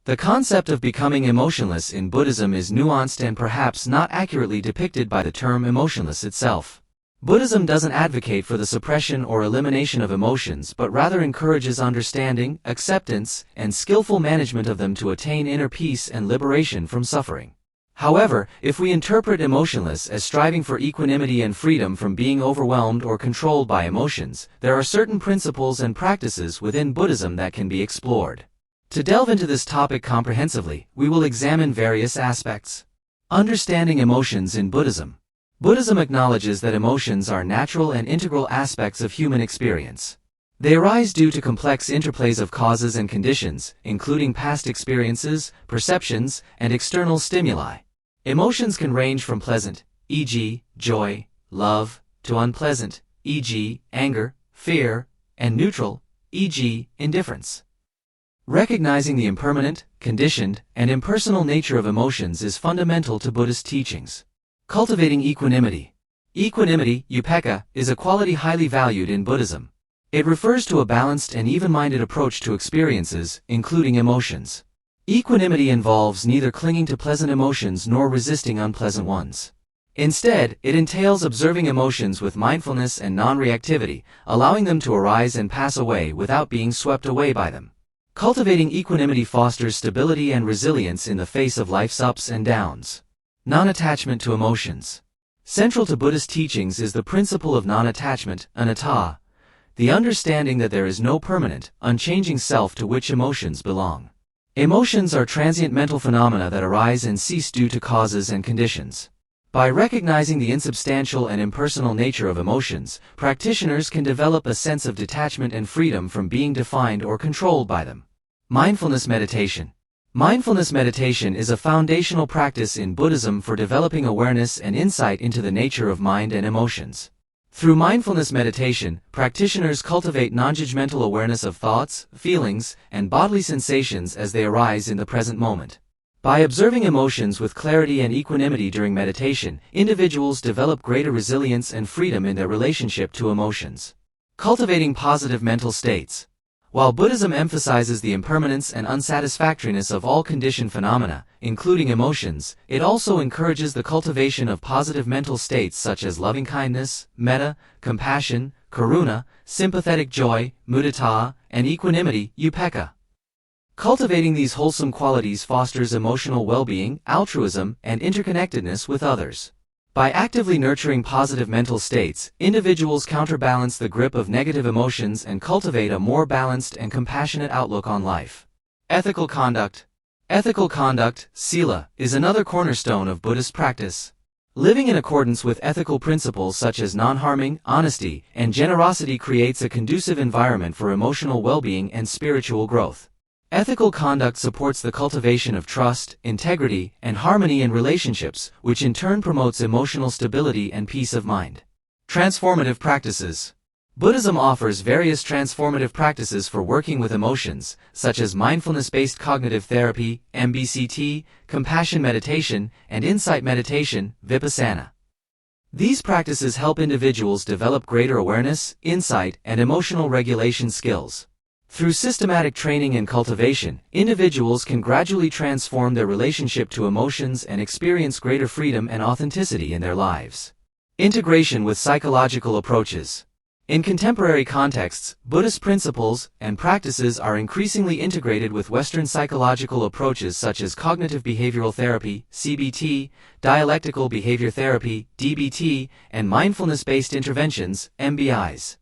The concept of becoming emotionless in Buddhism is nuanced and perhaps not accurately depicted by the term emotionless itself. Buddhism doesn't advocate for the suppression or elimination of emotions but rather encourages understanding, acceptance, and skillful management of them to attain inner peace and liberation from suffering. However, if we interpret emotionless as striving for equanimity and freedom from being overwhelmed or controlled by emotions, there are certain principles and practices within Buddhism that can be explored. To delve into this topic comprehensively, we will examine various aspects. Understanding emotions in Buddhism. Buddhism acknowledges that emotions are natural and integral aspects of human experience. They arise due to complex interplays of causes and conditions, including past experiences, perceptions, and external stimuli. Emotions can range from pleasant, e.g., joy, love, to unpleasant, e.g., anger, fear, and neutral, e.g., indifference. Recognizing the impermanent, conditioned, and impersonal nature of emotions is fundamental to Buddhist teachings. Cultivating equanimity. Equanimity, upekkha, is a quality highly valued in Buddhism. It refers to a balanced and even-minded approach to experiences, including emotions. Equanimity involves neither clinging to pleasant emotions nor resisting unpleasant ones. Instead, it entails observing emotions with mindfulness and non-reactivity, allowing them to arise and pass away without being swept away by them. Cultivating equanimity fosters stability and resilience in the face of life's ups and downs. Non-attachment to emotions. Central to Buddhist teachings is the principle of non-attachment, anatta, the understanding that there is no permanent, unchanging self to which emotions belong. Emotions are transient mental phenomena that arise and cease due to causes and conditions. By recognizing the insubstantial and impersonal nature of emotions, practitioners can develop a sense of detachment and freedom from being defined or controlled by them. Mindfulness meditation. Mindfulness meditation is a foundational practice in Buddhism for developing awareness and insight into the nature of mind and emotions. Through mindfulness meditation, practitioners cultivate non-judgmental awareness of thoughts, feelings, and bodily sensations as they arise in the present moment. By observing emotions with clarity and equanimity during meditation, individuals develop greater resilience and freedom in their relationship to emotions. Cultivating positive mental states. While Buddhism emphasizes the impermanence and unsatisfactoriness of all conditioned phenomena, including emotions, it also encourages the cultivation of positive mental states such as loving-kindness, metta, compassion, karuna, sympathetic joy, mudita, and equanimity, upekkha. Cultivating these wholesome qualities fosters emotional well-being, altruism, and interconnectedness with others. By actively nurturing positive mental states, individuals counterbalance the grip of negative emotions and cultivate a more balanced and compassionate outlook on life. Ethical conduct. Ethical conduct, sila, is another cornerstone of Buddhist practice. Living in accordance with ethical principles such as non-harming, honesty, and generosity creates a conducive environment for emotional well-being and spiritual growth. Ethical conduct supports the cultivation of trust, integrity, and harmony in relationships, which in turn promotes emotional stability and peace of mind. Transformative practices. Buddhism offers various transformative practices for working with emotions, such as mindfulness-based cognitive therapy, MBCT, compassion meditation, and insight meditation, vipassana. These practices help individuals develop greater awareness, insight, and emotional regulation skills. Through systematic training and cultivation, individuals can gradually transform their relationship to emotions and experience greater freedom and authenticity in their lives. Integration with psychological approaches. In contemporary contexts, Buddhist principles and practices are increasingly integrated with Western psychological approaches such as cognitive behavioral therapy, CBT, dialectical behavior therapy, DBT, and mindfulness-based interventions, MBIs.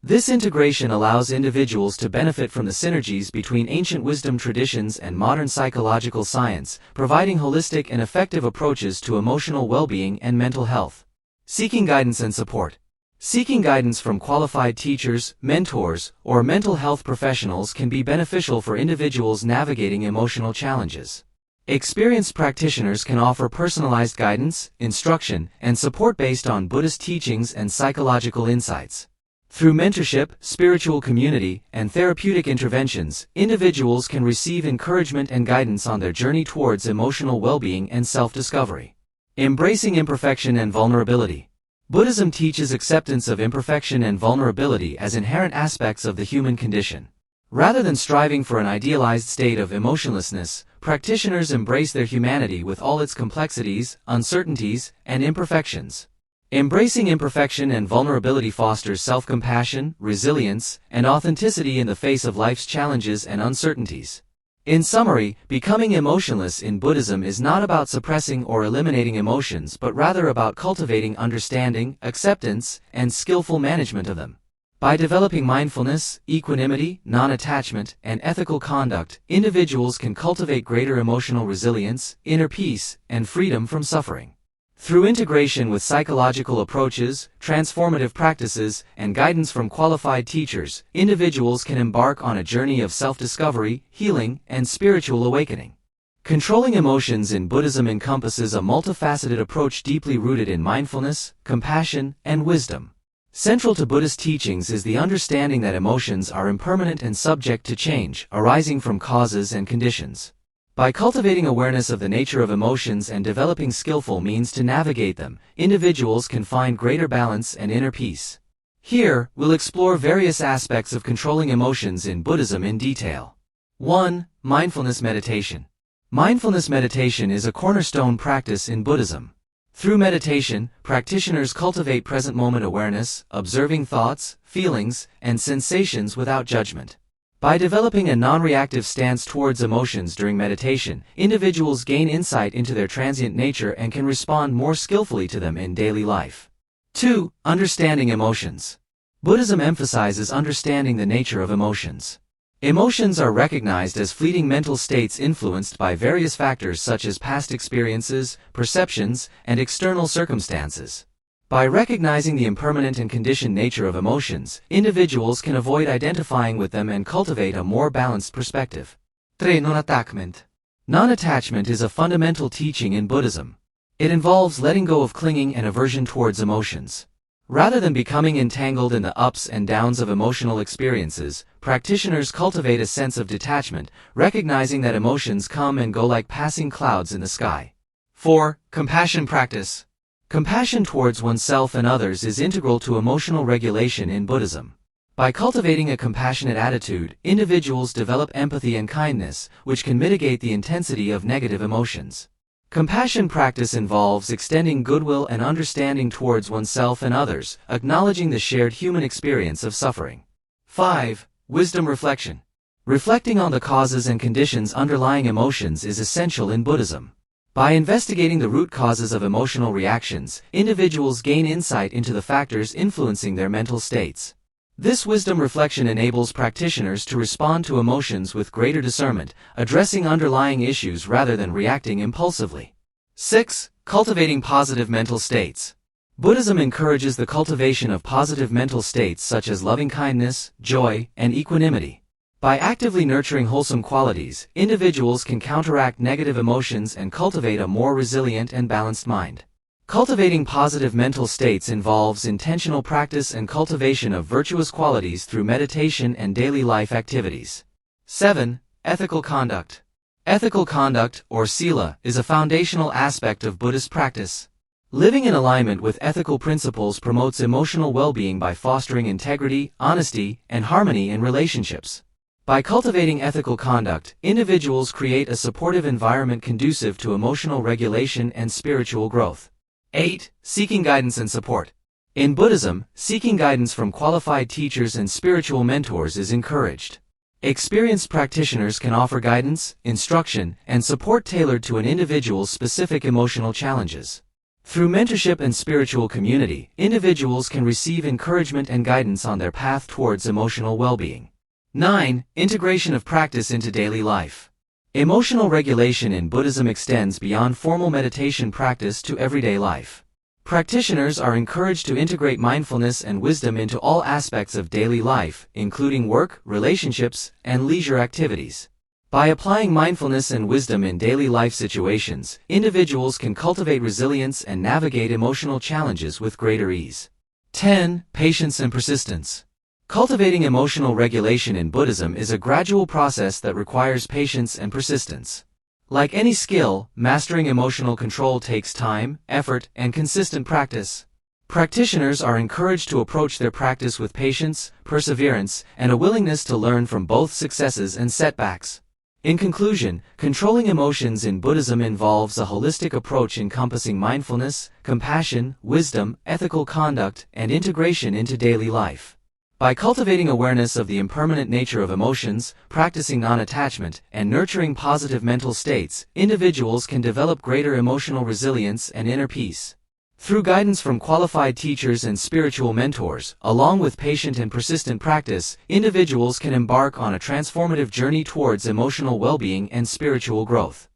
This integration allows individuals to benefit from the synergies between ancient wisdom traditions and modern psychological science, providing holistic and effective approaches to emotional well-being and mental health. Seeking guidance and support. Seeking guidance from qualified teachers, mentors, or mental health professionals can be beneficial for individuals navigating emotional challenges. Experienced practitioners can offer personalized guidance, instruction, and support based on Buddhist teachings and psychological insights. Through mentorship, spiritual community, and therapeutic interventions, individuals can receive encouragement and guidance on their journey towards emotional well-being and self-discovery. Embracing imperfection and vulnerability. Buddhism teaches acceptance of imperfection and vulnerability as inherent aspects of the human condition. Rather than striving for an idealized state of emotionlessness, practitioners embrace their humanity with all its complexities, uncertainties, and imperfections. Embracing imperfection and vulnerability fosters self-compassion, resilience, and authenticity in the face of life's challenges and uncertainties. In summary, becoming emotionless in Buddhism is not about suppressing or eliminating emotions but rather about cultivating understanding, acceptance, and skillful management of them. By developing mindfulness, equanimity, non-attachment, and ethical conduct, individuals can cultivate greater emotional resilience, inner peace, and freedom from suffering. Through integration with psychological approaches, transformative practices, and guidance from qualified teachers, individuals can embark on a journey of self-discovery, healing, and spiritual awakening. Controlling emotions in Buddhism encompasses a multifaceted approach deeply rooted in mindfulness, compassion, and wisdom. Central to Buddhist teachings is the understanding that emotions are impermanent and subject to change, arising from causes and conditions. By cultivating awareness of the nature of emotions and developing skillful means to navigate them, individuals can find greater balance and inner peace. Here, we'll explore various aspects of controlling emotions in Buddhism in detail. 1. Mindfulness meditation. Mindfulness meditation is a cornerstone practice in Buddhism. Through meditation, practitioners cultivate present-moment awareness, observing thoughts, feelings, and sensations without judgment. By developing a non-reactive stance towards emotions during meditation, individuals gain insight into their transient nature and can respond more skillfully to them in daily life. 2. Understanding emotions. Buddhism emphasizes understanding the nature of emotions. Emotions are recognized as fleeting mental states influenced by various factors such as past experiences, perceptions, and external circumstances. By recognizing the impermanent and conditioned nature of emotions, individuals can avoid identifying with them and cultivate a more balanced perspective. 3. Non-attachment. Non-attachment is a fundamental teaching in Buddhism. It involves letting go of clinging and aversion towards emotions. Rather than becoming entangled in the ups and downs of emotional experiences, practitioners cultivate a sense of detachment, recognizing that emotions come and go like passing clouds in the sky. 4. Compassion practice. Compassion towards oneself and others is integral to emotional regulation in Buddhism. By cultivating a compassionate attitude, individuals develop empathy and kindness, which can mitigate the intensity of negative emotions. Compassion practice involves extending goodwill and understanding towards oneself and others, acknowledging the shared human experience of suffering. 5. Wisdom reflection. Reflecting on the causes and conditions underlying emotions is essential in Buddhism. By investigating the root causes of emotional reactions, individuals gain insight into the factors influencing their mental states. This wisdom reflection enables practitioners to respond to emotions with greater discernment, addressing underlying issues rather than reacting impulsively. 6. Cultivating positive mental states. Buddhism encourages the cultivation of positive mental states such as loving-kindness, joy, and equanimity. By actively nurturing wholesome qualities, individuals can counteract negative emotions and cultivate a more resilient and balanced mind. Cultivating positive mental states involves intentional practice and cultivation of virtuous qualities through meditation and daily life activities. 7. Ethical conduct. Ethical conduct, or sila, is a foundational aspect of Buddhist practice. Living in alignment with ethical principles promotes emotional well-being by fostering integrity, honesty, and harmony in relationships. By cultivating ethical conduct, individuals create a supportive environment conducive to emotional regulation and spiritual growth. 8. Seeking guidance and support. In Buddhism, seeking guidance from qualified teachers and spiritual mentors is encouraged. Experienced practitioners can offer guidance, instruction, and support tailored to an individual's specific emotional challenges. Through mentorship and spiritual community, individuals can receive encouragement and guidance on their path towards emotional well-being. 9. Integration of practice into daily life. Emotional regulation in Buddhism extends beyond formal meditation practice to everyday life. Practitioners are encouraged to integrate mindfulness and wisdom into all aspects of daily life, including work, relationships, and leisure activities. By applying mindfulness and wisdom in daily life situations, individuals can cultivate resilience and navigate emotional challenges with greater ease. 10. Patience and persistence. Cultivating emotional regulation in Buddhism is a gradual process that requires patience and persistence. Like any skill, mastering emotional control takes time, effort, and consistent practice. Practitioners are encouraged to approach their practice with patience, perseverance, and a willingness to learn from both successes and setbacks. In conclusion, controlling emotions in Buddhism involves a holistic approach encompassing mindfulness, compassion, wisdom, ethical conduct, and integration into daily life. By cultivating awareness of the impermanent nature of emotions, practicing non-attachment, and nurturing positive mental states, individuals can develop greater emotional resilience and inner peace. Through guidance from qualified teachers and spiritual mentors, along with patient and persistent practice, individuals can embark on a transformative journey towards emotional well-being and spiritual growth.